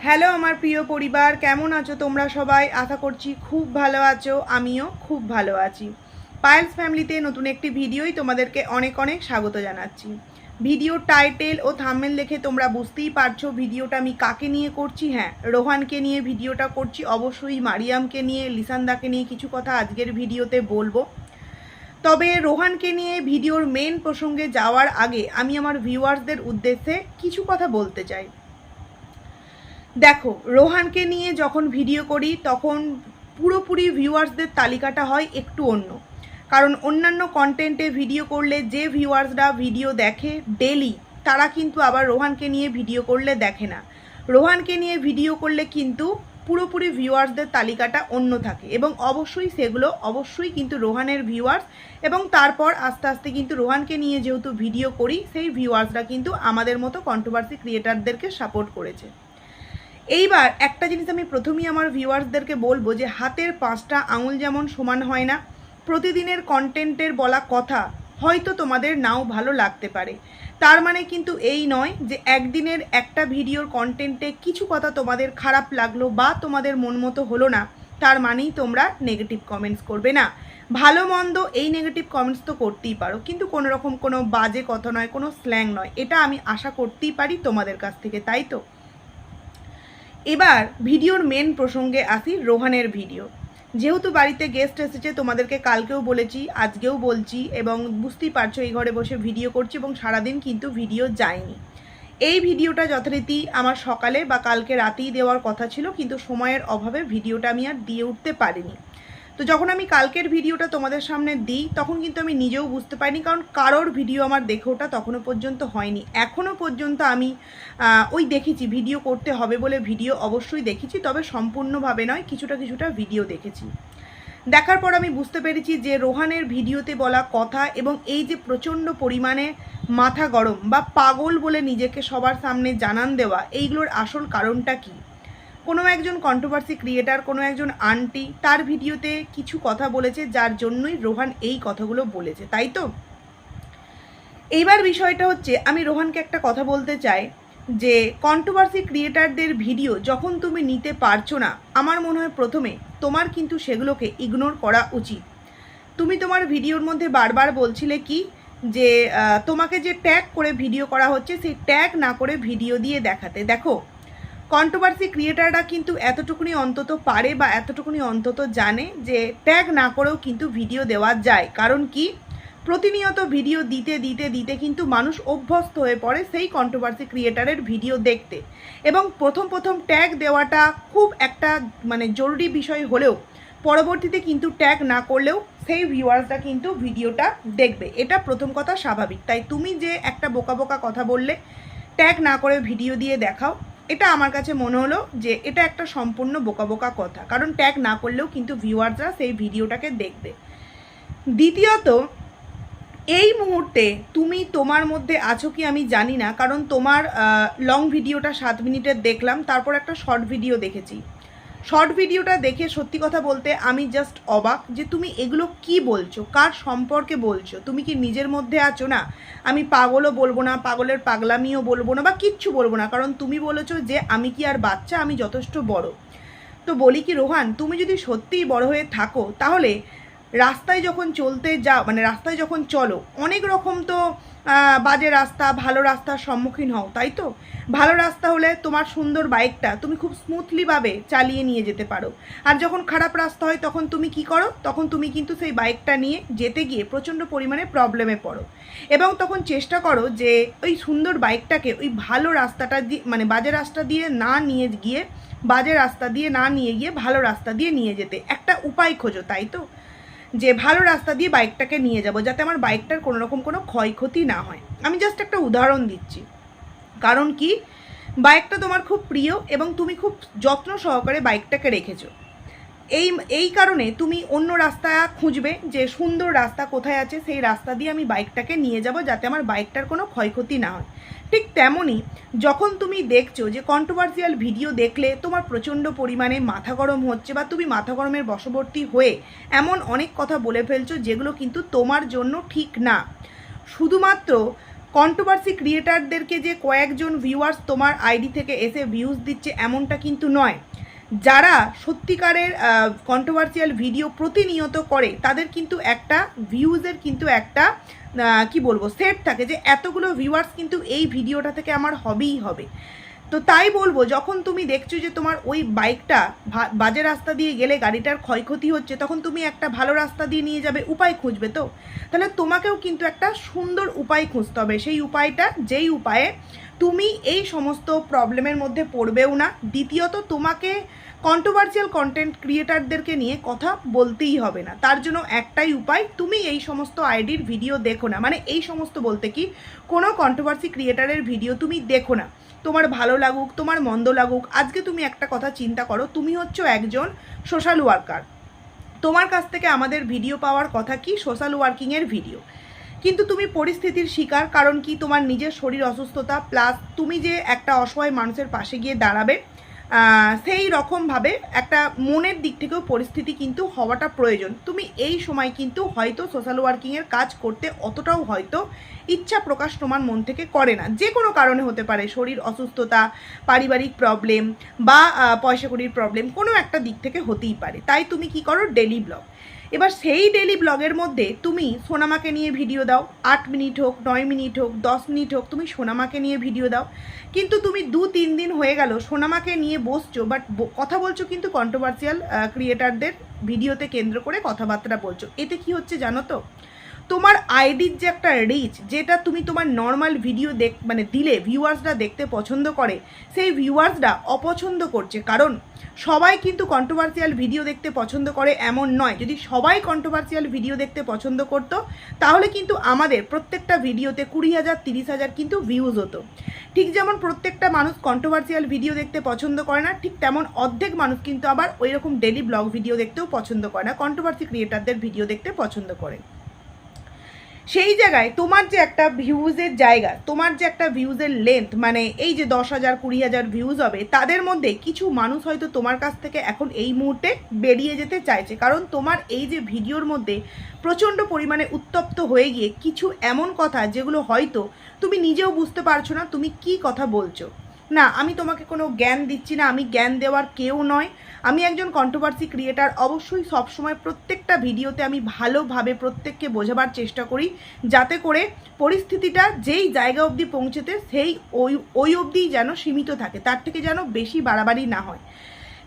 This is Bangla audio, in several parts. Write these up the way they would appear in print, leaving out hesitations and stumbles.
হ্যালো আমার প্রিয় পরিবার, কেমন আছো তোমরা সবাই? আশা করছি খুব ভালো আছো, আমিও খুব ভালো আছি। পায়েলস ফ্যামিলিতে নতুন একটি ভিডিওই তোমাদেরকে অনেক অনেক স্বাগত জানাচ্ছি। ভিডিওর টাইটেল ও থাম্বনেল দেখে তোমরা বুঝতেই পারছো ভিডিওটা আমি কাকে নিয়ে করছি। হ্যাঁ, রোহানকে নিয়ে ভিডিওটা করছি। অবশ্যই মারিয়ামকে নিয়ে, লিসান্দাকে নিয়ে কিছু কথা আজকের ভিডিওতে বলবো। তবে রোহানকে নিয়ে ভিডিওর মেন প্রসঙ্গে যাওয়ার আগে আমি আমার ভিউয়ার্সদের উদ্দেশ্যে কিছু কথা বলতে চাই। দেখো, রোহানকে নিয়ে যখন ভিডিও করি তখন পুরোপুরি ভিউয়ার্সদের তালিকাটা হয় একটু অন্য। কারণ অন্যান্য কন্টেন্টে ভিডিও করলে যে ভিউয়ার্সরা ভিডিও দেখে ডেলি, তারা কিন্তু আবার রোহানকে নিয়ে ভিডিও করলে দেখে না। রোহানকে নিয়ে ভিডিও করলে কিন্তু পুরোপুরি ভিউয়ার্সদের তালিকাটা অন্য থাকে, এবং অবশ্যই সেগুলো অবশ্যই কিন্তু রোহানের ভিউয়ার্স। এবং তারপর আস্তে আস্তে কিন্তু রোহানকে নিয়ে যেহেতু ভিডিও করি, সেই ভিউয়ার্সরা কিন্তু আমাদের মতো কন্ট্রোভার্সি ক্রিয়েটারদেরকে সাপোর্ট করেছে। এইবার একটা জিনিস আমি প্রথমেই আমার ভিউয়ার্সদেরকে বলবো যে হাতের 5টা আঙুল যেমন সমান হয় না, প্রতিদিনের কন্টেন্টের বলা কথা হয়তো তোমাদের নাও ভালো লাগতে পারে। তার মানে কিন্তু এই নয় যে একদিনের একটা ভিডিওর কন্টেন্টে কিছু কথা তোমাদের খারাপ লাগলো বা তোমাদের মন মতো হলো না, তার মানেই তোমরা নেগেটিভ কমেন্টস করবে না। ভালো মন্দ এই নেগেটিভ কমেন্টস তো করতেই পারো, কিন্তু কোনো রকম কোনো বাজে কথা নয়, কোনো স্ল্যাং নয়, এটা আমি আশা করতেই পারি তোমাদের কাছ থেকে, তাই তো? এবার ভিডিওর মেন প্রসঙ্গে আসি, রোহানের ভিডিও। যেহেতু বাড়িতে গেস্ট এসেছে, তোমাদেরকে কালকেও বলেছি, আজকেও বলছি, এবং বুঝতেই পারছো এই ঘরে বসে ভিডিও করছি এবং সারাদিন কিন্তু ভিডিও যায়নি। এই ভিডিওটা যথারীতি আমার সকালে বা কালকে রাতেই দেওয়ার কথা ছিল, কিন্তু সময়ের অভাবে ভিডিওটা আমি আর দিয়ে উঠতে পারিনি। তো যখন আমি কালকের ভিডিওটা তোমাদের সামনে দিই তখন কিন্তু আমি নিজেও বুঝতে পারিনি, কারণ কারোর ভিডিও আমার দেখে ওটা তখনও পর্যন্ত হয়নি। এখনও পর্যন্ত আমি ওই দেখেছি ভিডিও করতে হবে বলে ভিডিও অবশ্যই দেখেছি, তবে সম্পূর্ণভাবে নয়, কিছুটা কিছুটা ভিডিও দেখেছি। দেখার পর আমি বুঝতে পেরেছি যে রোহানের ভিডিওতে বলা কথা এবং এই যে প্রচণ্ড পরিমাণে মাথা গরম বা পাগল বলে নিজেকে সবার সামনে জানান দেওয়া, এইগুলোর আসল কারণটা কী। কোনো একজন কন্ট্রোভার্সি ক্রিয়েটার, কোনো একজন আন্টি তার ভিডিওতে কিছু কথা বলেছে, যার জন্যই রোহান এই কথাগুলো বলেছে, তাই তো? এইবার বিষয়টা হচ্ছে, আমি রোহানকে একটা কথা বলতে চাই যে কন্ট্রোভার্সি ক্রিয়েটারদের ভিডিও যখন তুমি নিতে পারছো না, আমার মনে হয় প্রথমে তোমার কিন্তু সেগুলোকে ইগনোর করা উচিত। তুমি তোমার ভিডিওর মধ্যে বারবার বলছিলে কি যে তোমাকে যে ট্যাগ করে ভিডিও করা হচ্ছে, সেই ট্যাগ না করে ভিডিও দিয়ে দেখাতে। দেখো, কন্ট্রোভার্সি ক্রিয়েটাররা কিন্তু এতটুকুনি অন্তত পারে বা এতটুকুনি অন্তত জানে যে ট্যাগ না করেও কিন্তু ভিডিও দেওয়া যায়। কারণ কি, প্রতিনিয়ত ভিডিও দিতে দিতে দিতে কিন্তু মানুষ অভ্যস্ত হয়ে পড়ে সেই কন্ট্রোভার্সি ক্রিয়েটারের ভিডিও দেখতে, এবং প্রথম প্রথম ট্যাগ দেওয়াটা খুব একটা জরুরি বিষয় হলেও পরবর্তীতে কিন্তু ট্যাগ না করলেও সেই ভিউয়ার্সরা কিন্তু ভিডিওটা দেখবে। এটা প্রথম কথা, স্বাভাবিক। তাই তুমি যে একটা বোকা বোকা কথা বললে, ট্যাগ না করে ভিডিও দিয়ে দেখাও, এটা আমার কাছে মনে হলো যে এটা একটা সম্পূর্ণ বোকা বোকা কথা, কারণ ট্যাগ না করলেও কিন্তু ভিউয়ার্সরা সেই ভিডিওটাকে দেখবে। দ্বিতীয়ত, এই মুহূর্তে তুমি তোমার মধ্যে আছো কি আমি জানি না, কারণ তোমার লং ভিডিওটা 7 মিনিটের দেখলাম, তারপর একটা শর্ট ভিডিও দেখেছি। শর্ট ভিডিওটা দেখে সত্যি কথা বলতে আমি জাস্ট অবাক যে তুমি এগুলো কি বলছো, কার সম্পর্কে বলছো। তুমি কি নিজের মধ্যে আছো না? আমি পাগলও বলবো না, পাগলের পাগলামিও বলবো না, বা কিচ্ছু বলবো না, কারণ তুমি বলেছো যে আমি কি আর বাচ্চা, আমি যথেষ্ট বড়। তো বলি কি রোহান, তুমি যদি সত্যিই বড় হয়ে থাকো, তাহলে রাস্তায় যখন চলতে যাও, রাস্তায় যখন চলো, অনেক রকম তো বাজে রাস্তা, ভালো রাস্তার সম্মুখীন হও, তাই তো? ভালো রাস্তা হলে তোমার সুন্দর বাইকটা তুমি খুব স্মুথলিভাবে চালিয়ে নিয়ে যেতে পারো, আর যখন খারাপ রাস্তা হয় তখন তুমি কি করো, তখন তুমি কিন্তু সেই বাইকটা নিয়ে যেতে গিয়ে প্রচণ্ড পরিমাণে প্রবলেমে পড়ো, এবং তখন চেষ্টা করো যে ওই সুন্দর বাইকটাকে ওই ভালো রাস্তাটা দিয়ে, বাজে রাস্তা দিয়ে না নিয়ে গিয়ে, বাজে রাস্তা দিয়ে না নিয়ে গিয়ে ভালো রাস্তা দিয়ে নিয়ে যেতে একটা উপায় খোঁজো, তাই তো? যে ভালো রাস্তা দিয়ে বাইকটাকে নিয়ে যাব যাতে আমার বাইকটার কোনো রকম কোনো ক্ষয়ক্ষতি না হয়। আমি জাস্ট একটা উদাহরণ দিচ্ছি, কারণ কি, বাইকটা তোমার খুব প্রিয় এবং তুমি খুব যত্ন সহকারে বাইকটাকে রেখেছো। এই কারণে তুমি অন্য রাস্তা খুঁজবে যে সুন্দর রাস্তা কোথায় আছে, সেই রাস্তা দিয়ে আমি বাইকটাকে নিয়ে যাব যাতে আমার বাইকটার কোনো ক্ষয়ক্ষতি না হয়। ঠিক তেমনই যখন তুমি দেখছো যে কন্ট্রোভার্সিয়াল ভিডিও দেখলে তোমার প্রচণ্ড পরিমাণে মাথা গরম হচ্ছে, বা তুমি মাথা গরমের বশবর্তী হয়ে এমন অনেক কথা বলে ফেলছো যেগুলো কিন্তু তোমার জন্য ঠিক না। শুধুমাত্র কন্ট্রোভার্সি ক্রিয়েটারদেরকে যে কয়েকজন ভিউয়ার্স তোমার আইডি থেকে এসে ভিউজ দিচ্ছে এমনটা কিন্তু নয়। যারা সত্যিকারের কন্ট্রোভার্সিয়াল ভিডিও প্রতিনিয়ত করে তাদের কিন্তু একটা ভিউজের কিন্তু একটা কি বলবো সেট থাকে যে এতগুলো ভিউয়ার্স কিন্তু এই ভিডিওটা থেকে আমার হবেই হবে। তো তাই বলবো, যখন তুমি দেখছো যে তোমার ওই বাইকটা বাজে রাস্তা দিয়ে গেলে গাড়িটার ক্ষয়ক্ষতি হচ্ছে, তখন তুমি একটা ভালো রাস্তা দিয়ে নিয়ে যাবে, উপায় খুঁজবে। তো তাহলে তোমাকেও কিন্তু একটা সুন্দর উপায় খুঁজতে হবে। সেই উপায়টা যেই উপায়ে তুমি এই সমস্ত প্রবলেমের মধ্যে পড়বেও না। দ্বিতীয়ত, তোমাকে কন্ট্রোভার্সিয়াল কন্টেন্ট ক্রিয়েটারদেরকে নিয়ে কথা বলতেই হবে না। তার জন্য একটাই উপায়, তুমি এই সমস্ত আইডির ভিডিও দেখো না। মানে এই সমস্ত বলতে কি, কোনো কন্ট্রোভার্সি ক্রিয়েটারের ভিডিও তুমি দেখো না। তোমার ভালো লাগুক, তোমার মন্দ লাগুক, আজকে তুমি একটা কথা চিন্তা করো, তুমি হচ্ছ একজন সোশ্যাল ওয়ার্কার। তোমার কাছ থেকে আমাদের ভিডিও পাওয়ার কথা কি, সোশ্যাল ওয়ার্কিংয়ের ভিডিও। কিন্তু তুমি পরিস্থিতির শিকার, কারণ কি তোমার নিজের শরীর অসুস্থতা, প্লাস তুমি যে একটা অসহায় মানুষের পাশে গিয়ে দাঁড়াবে, সেই রকমভাবে একটা মনের দিক থেকেও পরিস্থিতি কিন্তু হওয়াটা প্রয়োজন। তুমি এই সময় কিন্তু হয়তো সোশ্যাল ওয়ার্কিংয়ের কাজ করতে অতটাও হয়তো ইচ্ছা প্রকাশ তোমার মন থেকে করে না। যে কোনো কারণে হতে পারে, শরীর অসুস্থতা, পারিবারিক প্রবলেম বা পয়সা কড়ির প্রবলেম, কোনো একটা দিক থেকে হতেই পারে। তাই তুমি কি করো, ডেলি ব্লগ। এবার সেই ডেলি ব্লগের মধ্যে তুমি সোনামাকে নিয়ে ভিডিও দাও, 8 মিনিট হোক, 9 মিনিট হোক, 10 মিনিট হোক, তুমি সোনামাকে নিয়ে ভিডিও দাও। কিন্তু তুমি 2-3 দিন হয়ে গেল সোনামাকে নিয়ে বসছো, বাট কথা বলছো কিন্তু কন্ট্রোভার্সিয়াল ক্রিয়েটারদের ভিডিওতে কেন্দ্র করে কথাবার্তা বলছো। এতে কি হচ্ছে জানো তো, তোমার আইডির যে একটা রিচ, যেটা তুমি তোমার নর্মাল ভিডিও মানে দিলে ভিউয়ার্সরা দেখতে পছন্দ করে, সেই ভিউয়ার্সরা অপছন্দ করছে। কারণ সবাই কিন্তু কন্ট্রোভার্সিয়াল ভিডিও দেখতে পছন্দ করে এমন নয়। যদি সবাই কন্ট্রোভার্সিয়াল ভিডিও দেখতে পছন্দ করতো, তাহলে কিন্তু আমাদের প্রত্যেকটা ভিডিওতে 20,000 30,000 কিন্তু ভিউজ হতো। ঠিক যেমন প্রত্যেকটা মানুষ কন্ট্রোভার্সিয়াল ভিডিও দেখতে পছন্দ করে না, ঠিক তেমন অর্ধেক মানুষ কিন্তু আবার ওই রকম ডেলি ব্লগ ভিডিও দেখতেও পছন্দ করে না, কন্ট্রোভার্সি ক্রিয়েটারদের ভিডিও দেখতে পছন্দ করে। সেই জায়গায় তোমার যে একটা ভিউজের জায়গা, তোমার যে একটা ভিউজের লেন্থ, মানে এই যে 10,000 20,000 ভিউজ হবে, তাদের মধ্যে কিছু মানুষ হয়তো তোমার কাছ থেকে এখন এই মুহূর্তে বেরিয়ে যেতে চাইছে। কারণ তোমার এই যে ভিডিওর মধ্যে প্রচণ্ড পরিমাণে উত্তপ্ত হয়ে গিয়ে কিছু এমন কথা, যেগুলো হয়তো তুমি নিজেও বুঝতে পারছো না তুমি কি কথা বলছো। না, আমি তোমাকে কোনো জ্ঞান দিচ্ছি না, আমি জ্ঞান দেওয়ার কেউ নয়। আমি একজন কন্ট্রোভার্সি ক্রিয়েটার। অবশ্যই সবসময় প্রত্যেকটা ভিডিওতে আমি ভালোভাবে প্রত্যেককে বোঝাবার চেষ্টা করি, যাতে করে পরিস্থিতিটা যেই জায়গা অবধি পৌঁছেতে সেই ওই অবধিই যেন সীমিত থাকে, তার থেকে যেন বেশি বাড়াবাড়ি না হয়।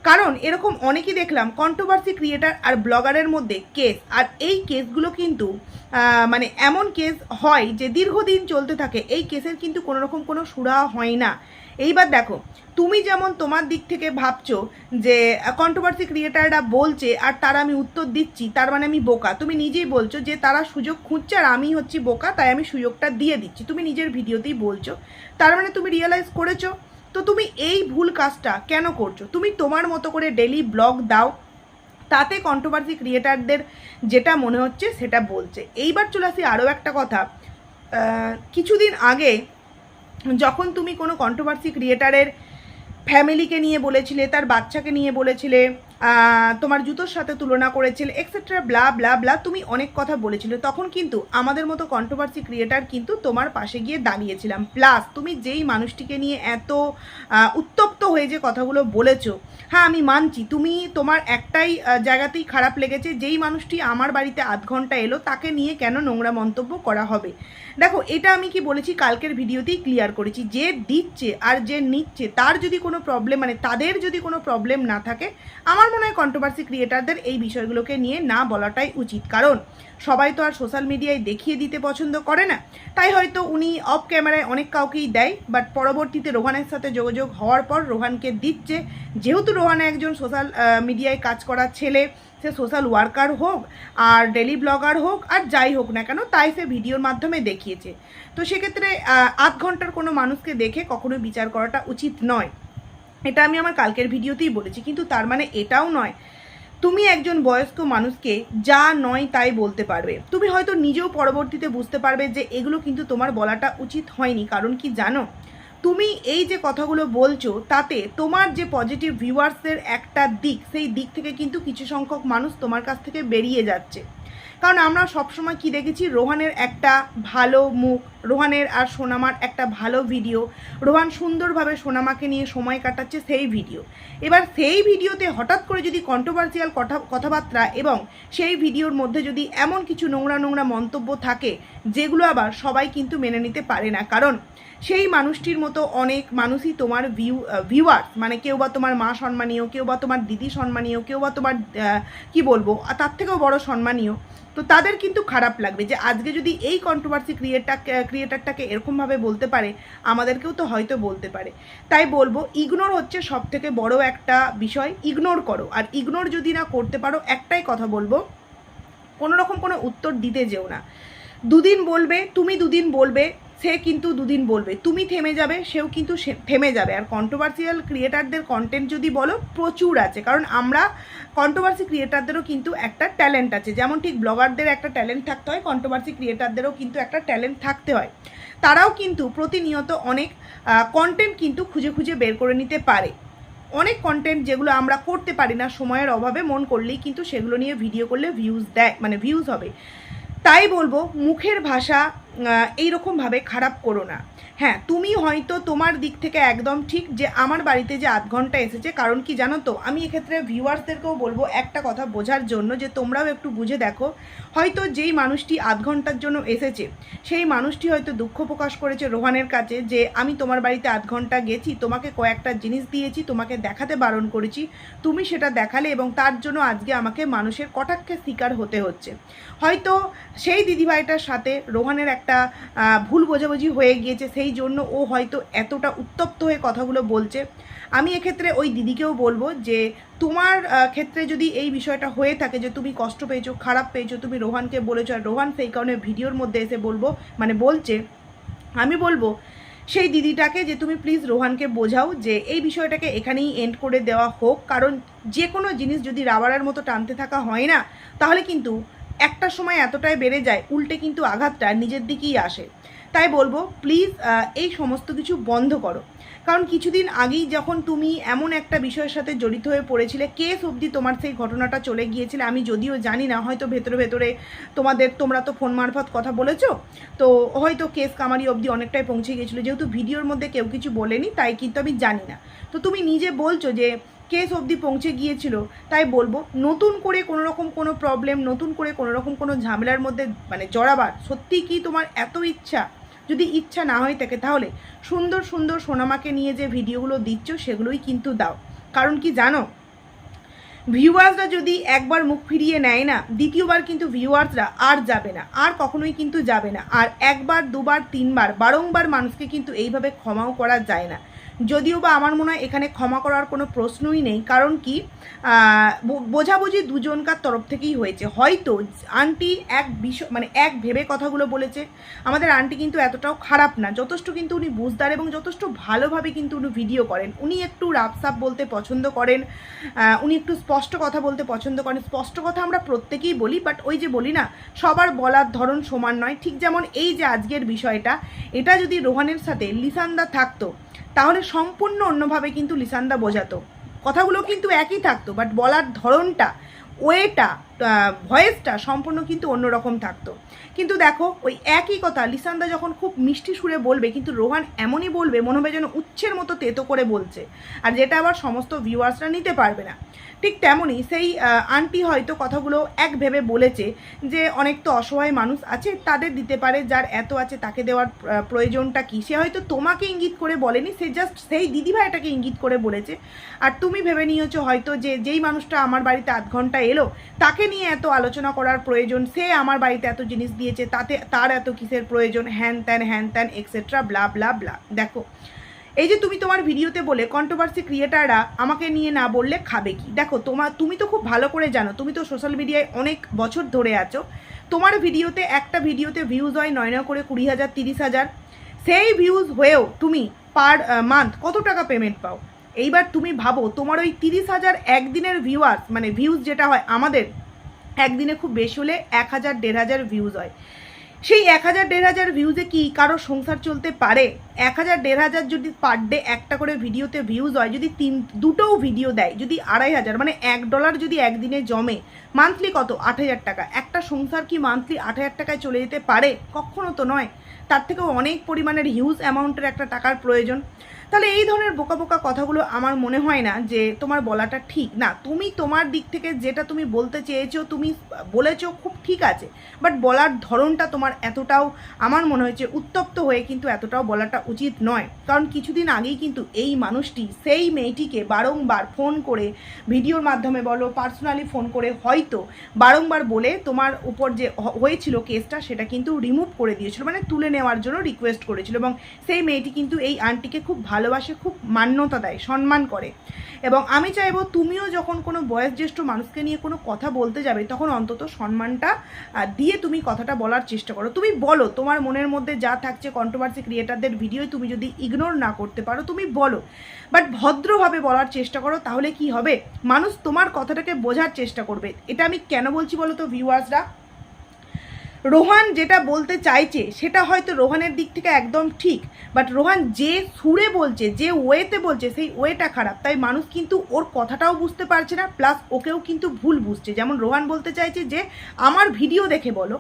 কারণ এরকম অনেকেই দেখলাম কন্ট্রোভার্সি ক্রিয়েটার আর ব্লগারের মধ্যে কেস, আর এই কেসগুলো কিন্তু মানে এমন কেস হয় যে দীর্ঘদিন চলতে থাকে। এই কেসের কিন্তু কোনো রকম কোনো সুরাহা হয় না। এইবার দেখো, তুমি যেমন তোমার দিক থেকে ভাবছো যে কন্ট্রোভার্সি ক্রিয়েটাররা বলছে আর তারা আমি উত্তর দিচ্ছি, তার মানে আমি বোকা। তুমি নিজেই বলছো যে তারা সুযোগ খুঁজছে আর আমি হচ্ছি বোকা, তাই আমি সুযোগটা দিয়ে দিচ্ছি। তুমি নিজের ভিডিওতেই বলছো, তার মানে তুমি রিয়েলাইজ করেছো। তো তুমি এই ভুল কাজটা কেন করছো? তুমি তোমার মতো করে ডেলি ব্লগ দাও, তাতে কন্ট্রোভার্সি ক্রিয়েটারদের যেটা মনে হচ্ছে সেটা বলছে। এইবার চলে আসি আরও একটা কথা। কিছুদিন আগে যখন তুমি কোনো কন্ট্রোভার্সি ক্রিয়েটারের ফ্যামিলিকে নিয়ে বলেছিলে, তার বাচ্চাকে নিয়ে বলেছিলে, তোমার জুতোর সাথে তুলনা করেছিলে, এক্সেট্রা ব্লা ব্লা ব্লা, তুমি অনেক কথা বলেছিলে, তখন কিন্তু আমাদের মতো কন্ট্রোভার্সি ক্রিয়েটার কিন্তু তোমার পাশে গিয়ে দাঁড়িয়েছিলাম। প্লাস তুমি যেই মানুষটিকে নিয়ে এত উত্তপ্ত হয়ে যে কথাগুলো বলেছো, হ্যাঁ আমি মানছি তুমি তোমার একটাই জায়গাতেই খারাপ লেগেছে, যেই মানুষটি আমার বাড়িতে 8 ঘন্টা এলো তাকে নিয়ে কেন নোংরা মন্তব্য করা হবে। দেখো, এটা আমি কি বলেছি কালকের ভিডিওতেই ক্লিয়ার করেছি, যে দিচ্ছে আর যে নিচ্ছে তার যদি কোনো প্রবলেম, মানে তাদের যদি কোনো প্রবলেম না থাকে, আমার মনে হয় কন্ট্রোভার্সি ক্রিয়েটারদের এই বিষয়গুলোকে নিয়ে না বলাটাই উচিত। কারণ সবাই তো আর সোশ্যাল মিডিয়ায় দেখিয়ে দিতে পছন্দ করে না। তাই হয়তো উনি অফ ক্যামেরায় অনেক কাউকেই দেয়, বাট পরবর্তীতে রোহানের সাথে যোগাযোগ হওয়ার পর রোহানকে দিচ্ছে। যেহেতু রোহান একজন সোশ্যাল মিডিয়ায় কাজ করা ছেলে, সে সোশ্যাল ওয়ার্কার হোক আর ডেলি ব্লগার হোক আর যাই হোক না কেন, তাই সে ভিডিওর মাধ্যমে দেখিয়েছে। তো সেক্ষেত্রে 8 ঘন্টার কোনো মানুষকে দেখে কখনোই বিচার করাটা উচিত নয়। এটা আমি আমার কালকের ভিডিওতেই বলেছি। কিন্তু তার মানে এটাও নয় তুমি একজন বয়স্ক মানুষকে যা নয় তাই বলতে পারবে। তুমি হয়তো নিজেও পরবর্তীতে বুঝতে পারবে যে এগুলো কিন্তু তোমার বলাটা উচিত হয়নি। কারণ কি জানো, তুমি এই যে কথাগুলো বলছো, তাতে তোমার যে পজিটিভ ভিউয়ার্সের একটা দিক, সেই দিক থেকে কিন্তু কিছু সংখ্যক মানুষ তোমার কাছ থেকে বেরিয়ে যাচ্ছে। কারণ আমরা সবসময় কি দেখেছি, রোহানের একটা ভালো মুখ, রোহানের আর সোনামার একটা ভালো ভিডিও, রোহান সুন্দরভাবে সোনামাকে নিয়ে সময় কাটাচ্ছে সেই ভিডিও। এবার সেই ভিডিওতে হঠাৎ করে যদি কন্ট্রোভার্সিয়াল কথাবার্তা এবং সেই ভিডিওর মধ্যে যদি এমন কিছু নোংরা নোংরা মন্তব্য থাকে যেগুলো আবার সবাই কিন্তু মেনে নিতে পারে না, কারণ সেই মানুষটির মতো অনেক মানুষই তোমার ভিউয়ার্স, মানে কেউ বা তোমার মা সম্মানীয়, কেউ বা তোমার দিদি সম্মানীয়, কেউ বা তোমার কি বলবো তার থেকেও বড় সম্মানীয়, তো তাদের কিন্তু খারাপ লাগবে যে আজকে যদি এই কন্ট্রোভার্সি ক্রিয়েটারটাকে এরকমভাবে বলতে পারে, আমাদেরকেও তো হয়তো বলতে পারে। তাই বলবো ইগনোর হচ্ছে সব থেকে বড় একটা বিষয়, ইগনোর করো। আর ইগনোর যদি না করতে পারো, একটাই কথা বলবো, কোনো রকম কোনো উত্তর দিতে যেও না। দুদিন বলবে, তুমি দুদিন বলবে, সে কিন্তু দুদিন বলবে, তুমি থেমে যাবে, সেও কিন্তু থেমে যাবে। আর কন্ট্রোভার্সিয়াল ক্রিয়েটারদের কন্টেন্ট যদি বলো, প্রচুর আছে, কারণ আমরা কন্ট্রোভার্সি ক্রিয়েটারদেরও কিন্তু একটা ট্যালেন্ট আছে, যেমন ঠিক ব্লগারদের একটা ট্যালেন্ট থাকতে হয়, কন্ট্রোভার্সি ক্রিয়েটারদেরও কিন্তু একটা ট্যালেন্ট থাকতে হয়। তারাও কিন্তু প্রতিনিয়ত অনেক কন্টেন্ট কিন্তু খুঁজে খুঁজে বের করে নিতে পারে। অনেক কন্টেন্ট যেগুলো আমরা করতে পারি না সময়ের অভাবে, মন করলেই কিন্তু সেগুলো নিয়ে ভিডিও করলে ভিউজ দেয়, মানে ভিউজ হবে। তাই বলবো মুখের ভাষা এইরকমভাবে খারাপ করো না। হ্যাঁ, তুমি হয়তো তোমার দিক থেকে একদম ঠিক যে আমার বাড়িতে যে আধ ঘন্টা এসেছে, কারণ কি জানো তো, আমি এক্ষেত্রে ভিউয়ার্সদেরকেও বলবো একটা কথা বোঝার জন্য, যে তোমরাও একটু বুঝে দেখো, হয়তো যেই মানুষটি আধ ঘন্টার জন্য এসেছে সেই মানুষটি হয়তো দুঃখ প্রকাশ করেছে রোহানের কাছে যে আমি তোমার বাড়িতে আধ ঘন্টা গেছি, তোমাকে কয়েকটা জিনিস দিয়েছি, তোমাকে দেখাতে বারণ করেছি, তুমি সেটা দেখালে এবং তার জন্য আজকে আমাকে মানুষের কটাক্ষের শিকার হতে হচ্ছে। হয়তো সেই দিদিভাইটার সাথে রোহানের একটা ভুল বোঝাবুঝি হয়ে গিয়েছে, সেই জন্য ও হয়তো এতটা উত্তপ্ত হয়ে কথাগুলো বলছে। আমি এক্ষেত্রে ওই দিদিকেও বলবো যে তোমার ক্ষেত্রে যদি এই বিষয়টা হয়ে থাকে যে তুমি কষ্ট পেয়েছো, খারাপ পেয়েছো, তুমি রোহানকে বলেছো, আর রোহান সেই কারণে ভিডিওর মধ্যে এসে বলছে, আমি বলবো সেই দিদিটাকে যে তুমি প্লিজ রোহানকে বোঝাও যে এই বিষয়টাকে এখানেই এন্ড করে দেওয়া হোক, কারণ যে কোনো জিনিস যদি রাবারের মতো টানতে থাকা হয় না, তাহলে কিন্তু একটা সময় এতটাই বেড়ে যায়, উল্টে কিন্তু আঘাতটা নিজের দিকেই আসে। তাই বলবো প্লিজ এই সমস্ত কিছু বন্ধ করো, কারণ কিছুদিন আগেই যখন তুমি এমন একটা বিষয়ের সাথে জড়িত হয়ে পড়েছিলে, কেস অবধি তোমার সেই ঘটনাটা চলে গিয়েছিলে, আমি যদিও জানি না, হয়তো ভেতরে ভেতরে তোমরা তো ফোন মারফত কথা বলেছো, তো হয়তো কেস কামারি অবধি অনেকটাই পৌঁছে গিয়েছিলো, যেহেতু ভিডিওর মধ্যে কেউ কিছু বলেনি তাই কিন্তু আমি জানি না। তো তুমি নিজে বলছো যে কেস অবধি পৌঁছে গিয়েছিল, তাই বলবো নতুন করে কোনো রকম কোনো প্রবলেম, নতুন করে কোনো রকম কোনো ঝামেলার মধ্যে মানে জড়াবার সত্যিই কি তোমার এত ইচ্ছা? যদি ইচ্ছা না হয়ে থাকে তাহলে সুন্দর সুন্দর সোনামাকে নিয়ে যে ভিডিওগুলো দিচ্ছ সেগুলোই কিন্তু দাও, কারণ কি জানো, ভিউয়ার্সরা যদি একবার মুখ ফিরিয়ে নেয় না, দ্বিতীয়বার কিন্তু ভিউয়ার্সরা আর যাবে না, আর কখনোই কিন্তু যাবে না। আর একবার দুবার তিনবার বারংবার মানুষকে কিন্তু এইভাবে ক্ষমাও করা যায় না, যদিও বা আমার মনে হয় এখানে ক্ষমা করার কোনো প্রশ্নই নেই, কারণ কি বোঝাবুঝি দুজনকার তরফ থেকেই হয়েছে। হয়তো আন্টি এক ভেবে কথাগুলো বলেছে, আমাদের আন্টি কিন্তু এতটাও খারাপ না, যথেষ্ট কিন্তু উনি বুঝদার এবং যথেষ্ট ভালোভাবে কিন্তু উনি ভিডিও করেন, উনি একটু রাফসাফ বলতে পছন্দ করেন, উনি একটু স্পষ্ট কথা বলতে পছন্দ করেন। স্পষ্ট কথা আমরা প্রত্যেকেই বলি, বাট ওই যে বলি না, সবার বলার ধরন সমান নয়। ঠিক যেমন এই যে আজকের বিষয়টা, এটা যদি রোহানের সাথে লিসানদা থাকতো তাহলে সম্পূর্ণ অন্যভাবে কিন্তু লিসানদা বোঝাতো, কথাগুলো কিন্তু একই থাকতো, বাট বলার ধরনটা, ওয়েটা, ভয়েসটা সম্পূর্ণ কিন্তু অন্যরকম থাকতো। কিন্তু দেখো ওই একই কথা লিসানদা যখন খুব মিষ্টি সুরে বলবে, কিন্তু রোহান এমনই বলবে মনে হবে যেন উচ্ছের মতো তেতো করে বলছে, আর যেটা আবার সমস্ত ভিউয়ার্সরা নিতে পারবে না। ঠিক তেমনই সেই আন্টি হয়তো কথাগুলো এক ভেবে বলেছে যে অনেক তো অসহায় মানুষ আছে, তাদের দিতে পারে, যার এত আছে তাকে দেওয়ার প্রয়োজনটা কী, সে হয়তো তোমাকে ইঙ্গিত করে বলেনি, সে জাস্ট সেই দিদিভাইটাকে ইঙ্গিত করে বলেছে। আর তুমি ভেবে নিয়েছো হয়তো যে যেই মানুষটা আমার বাড়িতে আধ ঘন্টা এলো তাকে নিয়ে এত আলোচনা করার প্রয়োজন, সে আমার বাড়িতে এত জিনিস দিয়েছে, তাতে তার এত কিসের প্রয়োজন, হ্যান ত্যান এক্সেট্রা ব্লা ব্লা ব্লা। দেখো এই যে তুমি তোমার ভিডিওতে বলে কন্ট্রোভার্সি ক্রিয়েটাররা আমাকে নিয়ে না বললে খাবে কি, দেখো তুমি তো খুব ভালো করে জানো, তুমি তো সোশ্যাল মিডিয়ায় অনেক বছর ধরে আছো, তোমার ভিডিওতে একটা ভিডিওতে ভিউজ হয় 9 করে 20,000 30,000, সেই ভিউজ হয়েও তুমি পার মান্থ কত টাকা পেমেন্ট পাও? এইবার তুমি ভাবো তোমার ওই 30,000 একদিনের ভিউয়ার্স, মানে ভিউজ যেটা হয় আমাদের একদিনে খুব বেশি হলে 1,000 1,500 ভিউজ হয়, সেই 1000-1500 ভিউজে কি কারো সংসার চলতে পারে? 1000-1500 যদি পার ডে একটা করে ভিডিওতে ভিউজ হয়, যদি দুটোও ভিডিও দেয়, যদি 2500 মানে $1 যদি একদিনে জমে, মান্থলি কত? 8000 টাকা। একটা সংসার কি মান্থলি 8000 টাকায় চলে যেতে পারে? কখনো তো নয়। তার থেকেও অনেক পরিমাণের হিউজ অ্যামাউন্টের একটা টাকার প্রয়োজন। তাহলে এই ধরনের বোকা বোকা কথাগুলো আমার মনে হয় না যে তোমার বলাটা ঠিক না। তুমি তোমার দিক থেকে যেটা তুমি বলতে চেয়েছো, তুমি বলেছো, খুব ঠিক আছে, বাট বলার ধরনটা তোমার এতটাও আমার মনে হয়েছে উত্তপ্ত হয়ে কিন্তু এতটাও বলাটা উচিত নয়। কারণ কিছুদিন আগেই কিন্তু এই মানুষটি সেই মেয়েটিকে বারংবার ফোন করে, ভিডিওর মাধ্যমে বলো, পার্সোনালি ফোন করে হয়তো বারংবার বলে তোমার উপর যে হয়েছিল কেসটা সেটা কিন্তু রিমুভ করে দিয়েছিল, মানে তুলে নেওয়ার জন্য রিকোয়েস্ট করেছিল। এবং সেই মেয়েটি কিন্তু এই আন্টিকে খুব ভালোবাসে, খুব মান্যতা দেয়, সম্মান করে। এবং আমি চাইবো তুমিও যখন কোনো বয়োজ্যেষ্ঠ মানুষকে নিয়ে কোনো কথা বলতে যাবে, তখন অন্তত সম্মানটা দিয়ে তুমি কথাটা বলার চেষ্টা করো। তুমি বলো তোমার মনের মধ্যে যা থাকছে, কন্ট্রোভার্সি ক্রিয়েটারদের ভিডিও তুমি যদি ইগনোর না করতে পারো, তুমি বলো, বাট ভদ্রভাবে বলার চেষ্টা করো। তাহলে কি হবে, মানুষ তোমার কথাটাকে বোঝার চেষ্টা করবে। এটা আমি কেন বলছি বলো তো ভিউয়ার্সরা? রোহান যেটা বলতে চাইছে সেটা হয়তো রোহানের দিক থেকে একদম ঠিক, বাট রোহান যে সুরে বলছে, যে ওয়েতে বলছে, সেই ওয়েটা খারাপ। তাই মানুষ কিন্তু ওর কথাটাও বুঝতে পারছে না, প্লাস ওকেও কিন্তু ভুল বুঝছে। যেমন রোহান বলতে চাইছে যে আমার ভিডিও দেখে বলো,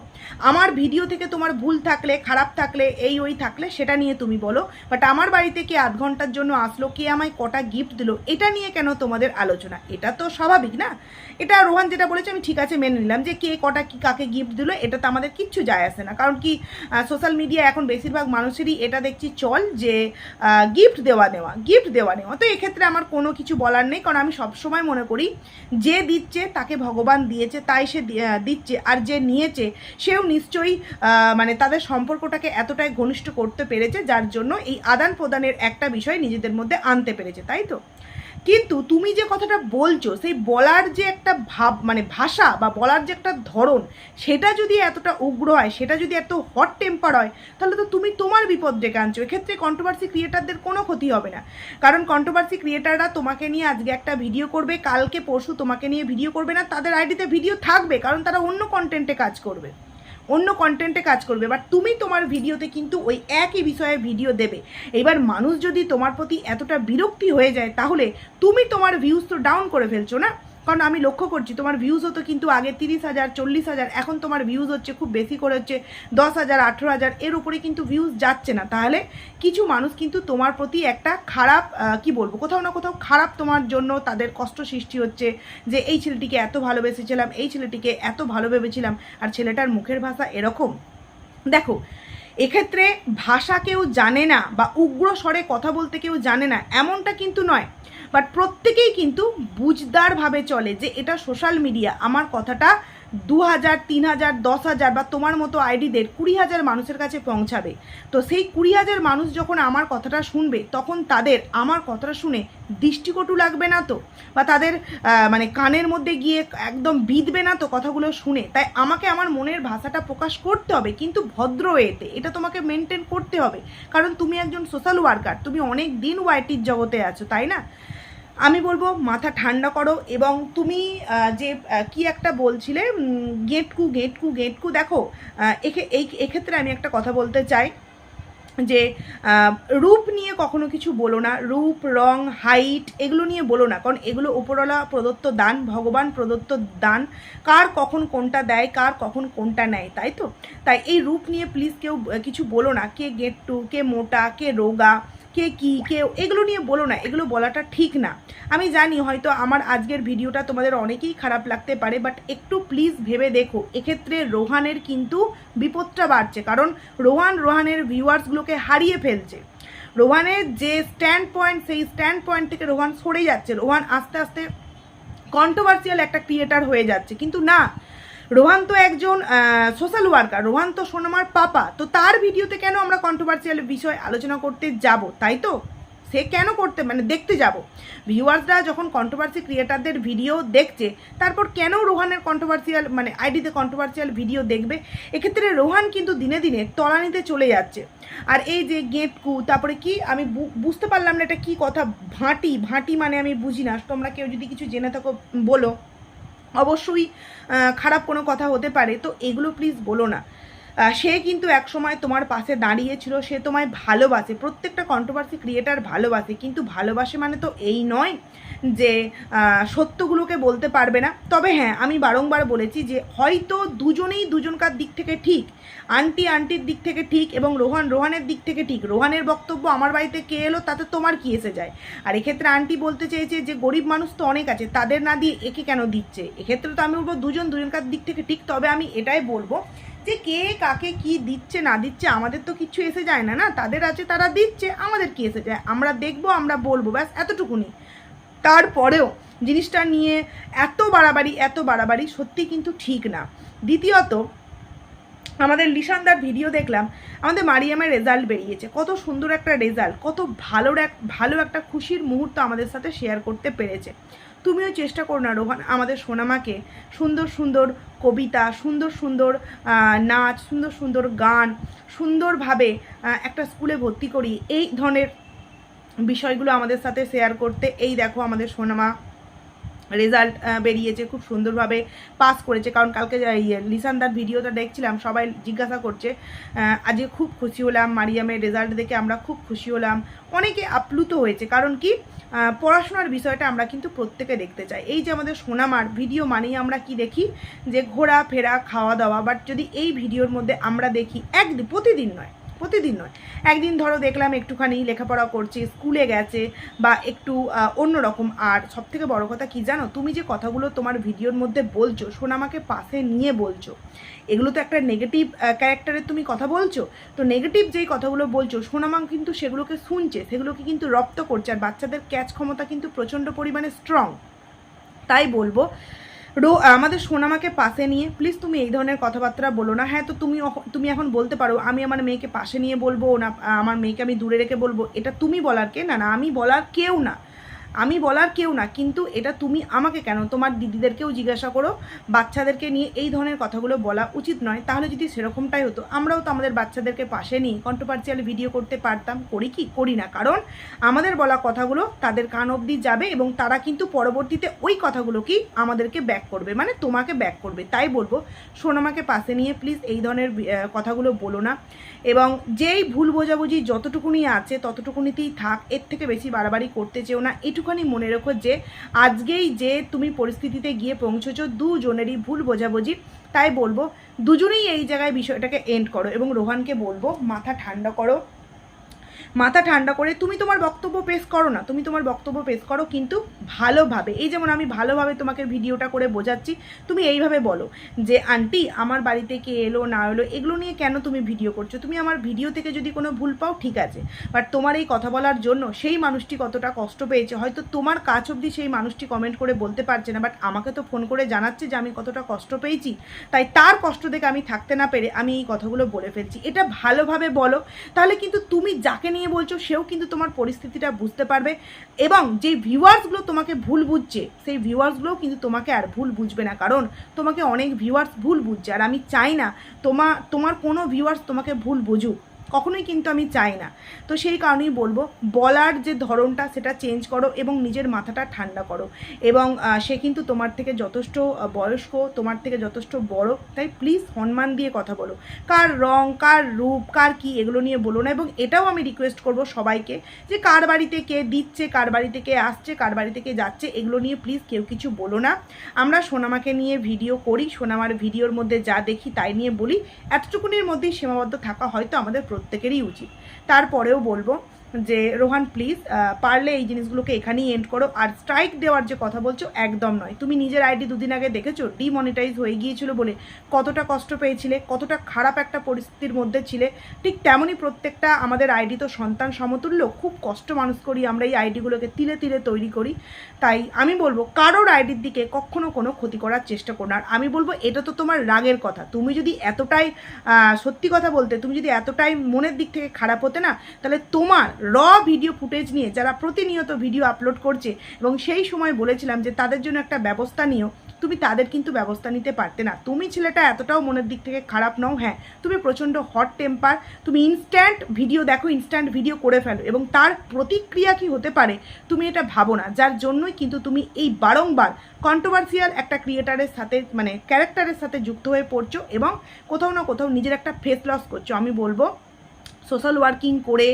আমার ভিডিও থেকে তোমার ভুল থাকলে, খারাপ থাকলে, এই ওই থাকলে সেটা নিয়ে তুমি বলো, বাট আমার বাড়িতে কে 8 ঘন্টার জন্য আসলো, কে আমায় কটা গিফট দিল, এটা নিয়ে কেন তোমাদের আলোচনা? এটা তো স্বাভাবিক না? এটা রোহান যেটা বলেছে আমি ঠিক আছে মেনে নিলাম, যে কে কটা কি কাকে গিফট দিল এটা তো আমাদের কিচ্ছু যায় আসে না। কারণ কি, সোশ্যাল মিডিয়া এখন বেশিরভাগ মানুষেরই এটা দেখছি চল যে গিফট দেওয়া নেওয়া। তো এক্ষেত্রে আমার কোনো কিছু বলার নেই, কারণ আমি সবসময় মনে করি যে দিচ্ছে তাকে ভগবান দিয়েছে, তাই সে দিচ্ছে। আর যে নিয়েছে সেও নিশ্চয়ই মানে তাদের সম্পর্কটাকে এতটাই ঘনিষ্ঠ করতে পেরেছে, যার জন্য এই আদান প্রদানের একটা বিষয় নিজেদের মধ্যে আনতে পেরেছে, তাই তো? কিন্তু তুমি যে কথাটা বলছো, সেই বলার যে একটা ভাব, মানে ভাষা বা বলার যে একটা ধরন, সেটা যদি এতটা উগ্র হয়, সেটা যদি এত হট টেম্পার হয়, তাহলে তো তুমি তোমার বিপদ ডেকে আনছো। এক্ষেত্রে কন্ট্রোভার্সি ক্রিয়েটারদের কোনো ক্ষতি হবে না, কারণ কন্ট্রোভার্সি ক্রিয়েটাররা তোমাকে নিয়ে আজকে একটা ভিডিও করবে, কালকে পরশু তোমাকে নিয়ে ভিডিও করবে না, তাদের আইডিতে ভিডিও থাকবে, কারণ তারা অন্য কন্টেন্টে কাজ করবে, বাট তুমি তোমার ভিডিওতে কিন্তু ওই একই বিষয়ে ভিডিও দেবে। এবার মানুষ যদি তোমার প্রতি এতটা বিরক্তি হয়ে যায়, তাহলে তুমি তোমার ভিউজ তো ডাউন করে ফেলছো না? কারণ আমি লক্ষ্য করছি তোমার ভিউজ হতো কিন্তু আগে 30,000 40,000, এখন তোমার ভিউজ হচ্ছে খুব বেশি করে হচ্ছে 10,000 18,000, এর উপরে কিন্তু ভিউজ যাচ্ছে না। তাহলে কিছু মানুষ কিন্তু তোমার প্রতি একটা খারাপ কি বলবো, কোথাও না কোথাও খারাপ, তোমার জন্য তাদের কষ্ট সৃষ্টি হচ্ছে, যে এই ছেলেটিকে এত ভালোবেসেছিলাম, এই ছেলেটিকে এত ভালো ভেবেছিলাম, আর ছেলেটার মুখের ভাষা এরকম। দেখো, এক্ষেত্রে ভাষা কেউ জানে না বা উগ্র স্বরে কথা বলতে কেউ জানে না এমনটা কিন্তু নয়, বাট প্রত্যেকেই কিন্তু বুঝদারভাবে চলে যে এটা সোশ্যাল মিডিয়া, আমার কথাটা 2,000 3,000 10,000 বা তোমার মতো আইডিদের 20,000 মানুষের কাছে পৌঁছাবে। তো সেই 20,000 মানুষ যখন আমার কথাটা শুনবে, তখন তাদের আমার কথাটা শুনে দৃষ্টিকটু লাগবে না তো, বা তাদের মানে কানের মধ্যে গিয়ে একদম বিঁধবে না তো কথাগুলো শুনে? তাই আমাকে আমার মনের ভাষাটা প্রকাশ করতে হবে, কিন্তু ভদ্র ওয়েতে। এটা তোমাকে মেনটেন করতে হবে, কারণ তুমি একজন সোশ্যাল ওয়ার্কার, তুমি অনেক দিন ওয়াইটির জগতে আছো, তাই না? আমি বলবো মাথা ঠান্ডা করো। এবং তুমি যে কি একটা বলছিলে, গেটকু, দেখো, এক্ষেত্রে আমি একটা কথা বলতে চাই যে রূপ নিয়ে কখনো কিছু বলো না, রূপ রং হাইট এগুলো নিয়ে বলো না, কারণ এগুলো উপরওয়ালা প্রদত্ত দান, ভগবান প্রদত্ত দান। কার কখন কোনটা দেয়, কার কখন কোনটা নেয়, তাই তো? তাই এই রূপ নিয়ে প্লিজ কেউ কিছু বলো না, কে গেটটু, কে মোটা, কে রোগা, কে কি, কেউ এগুলো নিয়ে বলো না, এগুলো বলাটা ঠিক না। আমি জানি হয়তো আমার আজকের ভিডিওটা তোমাদের অনেকেই খারাপ লাগতে পারে, বাট একটু প্লিজ ভেবে দেখো, এক্ষেত্রে রোহানের কিন্তু বিপদটা বাড়ছে, কারণ রোহানের ভিউয়ার্সগুলোকে হারিয়ে ফেলছে। রোহানের যে স্ট্যান্ড পয়েন্ট, সেই স্ট্যান্ড পয়েন্ট থেকে রোহান সরে যাচ্ছে, রোহান আস্তে আস্তে কন্ট্রোভার্সিয়াল একটা ক্রিয়েটার হয়ে যাচ্ছে। কিন্তু না, রোহান তো একজন সোশ্যাল ওয়ার্কার, রোহান তো সোনামার পাপা, তো তার ভিডিওতে কেন আমরা কন্ট্রোভার্সিয়াল বিষয় আলোচনা করতে যাব, তাই তো? সে কেন করতে, মানে দেখতে যাব? ভিউয়ার্সরা যখন কন্ট্রোভার্সি ক্রিয়েটারদের ভিডিও দেখছে, তারপর কেন রোহানের কন্ট্রোভার্সিয়াল মানে আইডিতে কন্ট্রোভার্সিয়াল ভিডিও দেখবে? এক্ষেত্রে রোহান কিন্তু দিনে দিনে তলানিতে চলে যাচ্ছে। আর এই যে গেটকু, তারপরে কি আমি বুঝতে পারলাম না এটা কি কথা, ভাঁটি মানে আমি বুঝি না, তোমরা কেউ যদি কিছু জেনে থাকো বলো, অবশ্যই খারাপ কোনো কথা হতে পারে, তো এগুলো প্লিজ বলো না। সে কিন্তু একসময় তোমার পাশে দাঁড়িয়েছিল, সে তোমায় ভালোবাসে, প্রত্যেকটা কন্ট্রোভার্সি ক্রিয়েটার ভালোবাসে, কিন্তু ভালোবাসে মানে তো এই নয় যে সত্যগুলোকে বলতে পারবে না। তবে হ্যাঁ, আমি বারংবার বলেছি যে হয়তো দুজনেই দুজনকার দিক থেকে ঠিক, আন্টির দিক থেকে ঠিক এবং রোহানের দিক থেকে ঠিক। রোহানের বক্তব্য আমার বাড়িতে কে এলো তাতে তোমার কি এসে যায়। আর এক্ষেত্রে আন্টি বলতে চেয়েছে যে গরিব মানুষ তো অনেক আছে, তাদের না দিয়ে একে কেন দিচ্ছে। এক্ষেত্রে তো আমি বলবো দুজনকার দিক থেকে ঠিক। তবে আমি এটাই বলবো যে কে কাকে কি দিচ্ছে না দিচ্ছে আমাদের তো কিছু এসে যায় না, না তাদের আছে তারা দিচ্ছে, আমাদের কি এসে যায়, আমরা দেখবো আমরা বলবো, ব্যাস এতটুকুনি। তারপরেও জিনিসটা নিয়ে এত বাড়াবাড়ি সত্যি কিন্তু ঠিক না। দ্বিতীয়ত, আমাদের লিশানদার ভিডিও দেখলাম, আমাদের মারিয়ামের রেজাল্ট বেরিয়েছে, কত সুন্দর একটা রেজাল্ট, কত ভালো একটা খুশির মুহূর্ত আমাদের সাথে শেয়ার করতে পেরেছে। তুমিও চেষ্টা করো না রোহান, আমাদের সোনামাকে সুন্দর সুন্দর কবিতা, সুন্দর সুন্দর নাচ, সুন্দর সুন্দর গান, সুন্দরভাবে একটা স্কুলে ভর্তি করি, এই ধরনের বিষয়গুলো আমাদের সাথে শেয়ার করতে। এই দেখো আমাদের সোনামা রেজাল্ট বেরিয়েছে, খুব সুন্দরভাবে পাস করেছে। কারণ কালকে লিসানদার ভিডিওটা দেখছিলাম, সবাই জিজ্ঞাসা করছে, আজকে খুব খুশি হলাম মারিয়ামের রেজাল্ট দেখে, আমরা খুব খুশি হলাম, অনেকে আপ্লুত হয়েছে। কারণ কি, পড়াশোনার বিষয়টা আমরা কিন্তু প্রত্যেকে দেখতে চাই। এই যে আমাদের সোনামার ভিডিও মানেই আমরা কি দেখি, যে ঘোরা ফেরা খাওয়া দাওয়া, বাট যদি এই ভিডিওর মধ্যে আমরা দেখি প্রতিদিন নয়, একদিন ধরো দেখলাম একটুখানি লেখাপড়া করছে, স্কুলে গেছে বা একটু অন্যরকম। আর সবথেকে বড় কথা কি জানো, তুমি যে কথাগুলো তোমার ভিডিওর মধ্যে বলছো, সোনামাকে পাশে নিয়ে বলছো, এগুলো তো একটা নেগেটিভ ক্যারেক্টারের তুমি কথা বলছো। তো নেগেটিভ যেই কথাগুলো বলছো, সোনামা কিন্তু সেগুলোকে শুনছে, সেগুলোকে কিন্তু রপ্ত করছে। আর বাচ্চাদের ক্যাচ ক্ষমতা কিন্তু প্রচণ্ড পরিমাণে স্ট্রং। তাই বলবো আমাদের সোনামাকে পাশে নিয়ে প্লিজ তুমি এই ধরনের কথাবার্তা বলো না। হ্যাঁ, তো তুমি এখন বলতে পারো আমি আমার মেয়েকে পাশে নিয়ে বলবো না, আমার মেয়েকে আমি দূরে রেখে বলবো, এটা তুমি বলার কে? না, আমি বলার কেউ না, কিন্তু এটা তুমি আমাকে কেন, তোমার দিদিদেরকেও জিজ্ঞাসা করো, বাচ্চাদেরকে নিয়ে এই ধরনের কথাগুলো বলা উচিত নয়। তাহলে যদি সেরকমটাই হতো, আমরাও তো আমাদের বাচ্চাদেরকে পাশে নিয়ে কন্ট্রোভার্সিয়াল ভিডিও করতে পারতাম। করি না, কারণ আমাদের বলা কথাগুলো তাদের কান অবধি যাবে এবং তারা কিন্তু পরবর্তীতে ওই কথাগুলোকেই আমাদেরকে ব্যাক করবে, মানে তোমাকে ব্যাক করবে। তাই বলবো সোনামাকে পাশে নিয়ে প্লিজ এই ধরনের কথাগুলো বলো না, এবং যেই ভুল বোঝাবুঝি যতটুকুনি আছে ততটুকুনিতেই থাক, এর থেকে বেশি বাড়াবাড়ি করতে চেও না। এটুখানি মনে রেখো যে আজকেই যে তুমি পরিস্থিতিতে গিয়ে পৌঁছেছো, দুজনেরই ভুল বোঝাবুঝি। তাই বলবো দুজনেই এই জায়গায় বিষয়টাকে এন্ড করো, এবং রোহানকে বলবো মাথা ঠান্ডা করে তুমি তোমার বক্তব্য পেশ করো না, তুমি তোমার বক্তব্য পেশ করো কিন্তু ভালোভাবে। এই যেমন আমি ভালোভাবে তোমাকে ভিডিওটা করে বোঝাচ্ছি, তুমি এইভাবে বলো যে আন্টি আমার বাড়িতে কে এলো না এলো এগুলো নিয়ে কেন তুমি ভিডিও করছো, তুমি আমার ভিডিও থেকে যদি কোনো ভুল পাও ঠিক আছে, বাট তোমার এই কথা বলার জন্য সেই মানুষটি কতটা কষ্ট পেয়েছে, হয়তো তোমার কাছ অবধি সেই মানুষটি কমেন্ট করে বলতে পারছে না, বাট আমাকে তো ফোন করে জানাচ্ছে যে আমি কতটা কষ্ট পেয়েছি, তাই তার কষ্ট দেখে আমি থাকতে না পেরে আমি এই কথাগুলো বলে ফেলছি। এটা ভালোভাবে বলো, তাহলে কিন্তু তুমি যাকে নিয়ে বলছো সেও কিন্তু তোমার পরিস্থিতিটা বুঝতে পারবে, এবং যে ভিউয়ার্সগুলো তোমাকে ভুল বুঝছে সেই ভিউয়ার্সগুলোও কিন্তু তোমাকে আর ভুল বুঝবে না, কারণ তোমাকে অনেক ভিউয়ার্স ভুল বুঝছে, আর আমি চাই না তোমার কোনো ভিউয়ার্স তোমাকে ভুল বুঝুক, কখনোই কিন্তু আমি চাই না। তো সেই কারণেই বলবো বলার যে ধরনটা সেটা চেঞ্জ করো এবং নিজের মাথাটা ঠান্ডা করো, এবং সে কিন্তু তোমার থেকে যথেষ্ট বয়স্ক, তোমার থেকে যথেষ্ট বড়, তাই প্লিজ সম্মান দিয়ে কথা বলো, কার রং কার রূপ কার কি এগুলো নিয়ে বলো না। এবং এটাও আমি রিকোয়েস্ট করব সবাইকে যে কার বাড়িতে কে দিচ্ছে, কার বাড়িতে কে আসছে, কার বাড়িতে কে যাচ্ছে, এগুলো নিয়ে প্লিজ কেউ কিছু বলো না। আমরা সোনামাকে নিয়ে ভিডিও করি, সোনামার ভিডিওর মধ্যে যা দেখি তাই নিয়ে বলি, এতটুকুনির মধ্যেই সীমাবদ্ধ থাকা হয়তো আমাদের প্রত্যেকেরই উচিত। তারপরেও বলবো যে রোহান প্লিজ পারলে এই জিনিসগুলোকে এখানেই এন্ড করো। আর স্ট্রাইক দেওয়ার যে কথা বলছো একদম নয়, তুমি নিজের আইডি দুদিন আগে দেখেছো ডিমনিটাইজ হয়ে গিয়েছিল বলে কতটা কষ্ট পেয়েছিলে, কতটা খারাপ একটা পরিস্থিতির মধ্যে ছিলে, ঠিক তেমনই প্রত্যেকটা আমাদের আইডি তো সন্তান সমতুল্য, খুব কষ্ট মানুষ করি আমরা এই আইডিগুলোকে তিলে তিলে তৈরি করি। তাই আমি বলবো কারোর আইডির দিকে কখনো কোনো ক্ষতি করার চেষ্টা করো না। আর আমি বলবো এটা তো তোমার রাগের কথা, তুমি যদি এতটাই সত্যি কথা বলতে, তুমি যদি এতটাই মনের দিক থেকে খারাপ হতে না, তাহলে তোমার ভিডিও ফুটেজ নিয়ে যারা প্রতিনিয়ত ভিডিও আপলোড করছে এবং সেই সময় বলেছিলাম যে তাদের জন্য একটা ব্যবস্থা নিও, তুমি তাদের কিন্তু ব্যবস্থা নিতে পারতে না। তুমি ছেলেটা এতটাও মনের দিক থেকে খারাপ নও। হ্যাঁ, তুমি প্রচণ্ড হট টেম্পার, তুমি ইনস্ট্যান্ট ভিডিও দেখো, ইনস্ট্যান্ট ভিডিও করে ফেলো এবং তার প্রতিক্রিয়া কি হতে পারে তুমি এটা ভাবো না, যার জন্যই কিন্তু তুমি এই বারংবার কন্ট্রোভার্সিয়াল একটা ক্রিয়েটারের সাথে মানে ক্যারেক্টারের সাথে যুক্ত হয়ে পড়ছো এবং কোথাও না কোথাও নিজের একটা ফেস লস করছো। আমি বলবো সোশ্যাল ওয়ার্কিং করে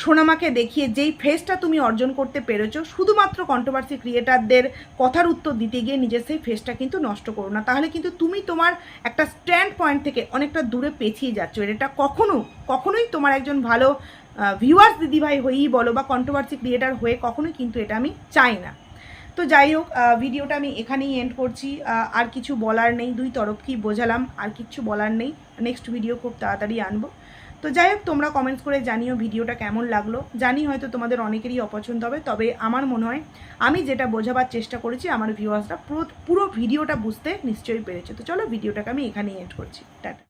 সোনামাকে দেখিয়ে যেই ফেসটা তুমি অর্জন করতে পেরেছো, শুধুমাত্র কন্ট্রোভার্সি ক্রিয়েটারদের কথার উত্তর দিতে গিয়ে নিজের সেই ফেসটা কিন্তু নষ্ট করো না, তাহলে কিন্তু তুমি তোমার একটা স্ট্যান্ড পয়েন্ট থেকে অনেকটা দূরে পেছিয়ে যাচ্ছ। এটা কখনোই তোমার একজন ভালো ভিউয়ার্স দিদিভাই হয়েই বলো বা কন্ট্রোভার্সি ক্রিয়েটার হয়ে কখনোই কিন্তু এটা আমি চাই না। তো যাই হোক, ভিডিওটা আমি এখানেই এন্ড করছি। আর কিছু বলার নেই, দুই তরফকেই বোঝালাম, আর কিচ্ছু বলার নেই। নেক্সট ভিডিও খুব তাড়াতাড়ি আনবো। তো যাই হোক, তোমরা কমেন্টস করে জানিও ভিডিওটা কেমন লাগলো। জানি হয়তো তোমাদের অনেকেরই অপছন্দ হবে, তবে আমার মনে হয় আমি যেটা বোঝাবার চেষ্টা করেছি আমার ভিউয়ার্সরা পুরো ভিডিওটা বুঝতে নিশ্চয়ই পেরেছে। তো চলো, ভিডিওটাকে আমি এখানেই এন্ড করছি। টাটা।